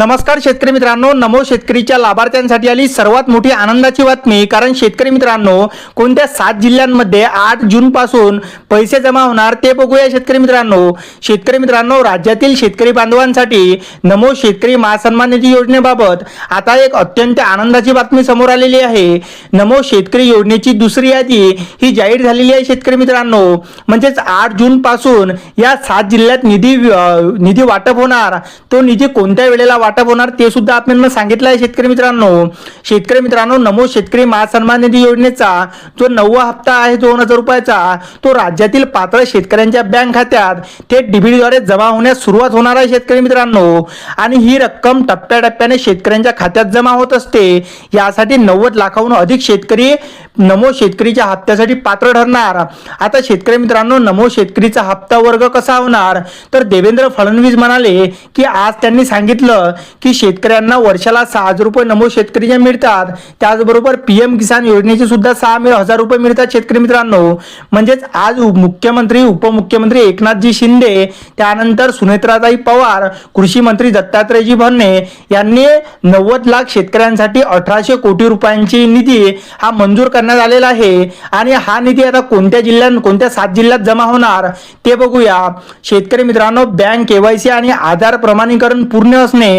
नमस्कार शेतकरी मित्रांनो, नमो शेतकरीच्या लाभार्थ्यांसाठी आली सर्वात मोठी आनंदाची बातमी। कारण शेतकरी मित्रांनो, कोणत्या 7 जिल्ह्यांमध्ये 8 जून पासून पैसे जमा होणार ते बघूया। शेतकरी मित्रांनो, राज्यातील शेतकरी बांधवांसाठी नमो शेतकरी महासन्मान निधी योजनेबाबत आता एक अत्यंत आनंदाची बातमी समोर आलेली आहे। नमो शेतकरी योजनेची दुसरी यादी ही जाहीर झालेली आहे शेतकरी मित्रांनो। म्हणजेच 8 जून पासून या 7 जिल्ह्यात निधी वाटप होणार। तो निधी कोणत्या वेळेला वाटप होणार ते सुद्धा आपण सांगितलं आहे शेतकरी मित्रांनो, नमो शेतकरी महासन्मान निधी योजनेचा जो 9वा हप्ता आहे 2000 रुपयाचा, तो राज्यातील पात्र शेतकऱ्यांच्या बँक खात्यात थेट डीबीटीद्वारे जमा होण्यास सुरुवात होणार आहे शेतकरी मित्रांनो। आणि ही रक्कम टप्प्याटप्प्याने शेतकऱ्यांच्या खात्यात जमा होत असते। यासाठी 90 लाखाहून अधिक शेतकरी नमो शेतकरीच्या हप्त्यासाठी पात्र ठरणार। आता शेतकरी मित्रांनो, नमो शेतकरीचा हप्ता वर्ग कसा होणार, तर देवेंद्र फडणवीस म्हणाले की आज त्यांनी सांगितलं की शेतकऱ्यांना वर्षाला 6,000 रुपये नमो शेतकरीचे मिळतात। त्याचबरोबर पीएम किसान योजनेचे सुद्धा 6,000 रुपये मिळतात शेतकरी मित्रांनो। म्हणजेच आज मुख्यमंत्री उपमुख्यमंत्री एकनाथजी शिंदे, त्यानंतर सुनेत्राताई पवार, कृषी मंत्री दत्तात्रयजी भरणे यांनी 90 लाख शेतकऱ्यांसाठी 1800 कोटी रुपयांची निधी हा मंजूर करण्यात आलेला आहे। आणि हा निधी आता कोणत्या 7 जिल्ह्यात जमा होणार ते बघूया। शेतकरी मित्रांनो, बँक केवायसी आणि आधार प्रमाणीकरण पूर्ण असणे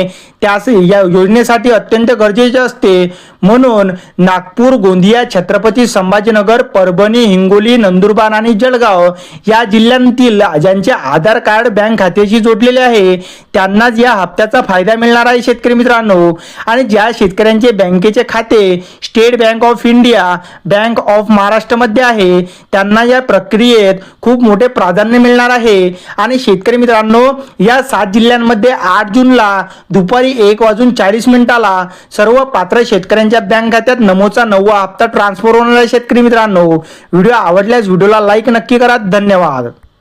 त्यास या योजनेसाठी अत्यंत गरजेचे असते। म्हणून नागपूर, गोंदिया, छत्रपती संभाजीनगर, परभणी, हिंगोली, नंदुरबार आणि जळगाव या जिल्ह्यांतील ज्यांचे आधार कार्ड बँक खात्याशी जोडलेले आहे त्यांनाच या हप्त्याचा फायदा मिळणार आहे शेतकरी मित्रांनो। आणि ज्या शेतकऱ्यांचे बँकेचे खाते state bank of India, bank of Maharashtra मध्ये आहे त्यांना या प्रक्रियेत खूप मोठे प्राधान्य मिळणार आहे। आणि शेतकरी मित्रांनो, या 7 जिल्ह्यांमध्ये 8 जूनला दुपारी 1:40 सर्व पात्र शेतकऱ्यांच्या बँक खात्यात नमोचा 9वा हप्ता ट्रान्सफर होणार आहे शेतकरी मित्रांनो। व्हिडिओ आवडल्यास व्हिडिओला लाईक नक्की करा। धन्यवाद।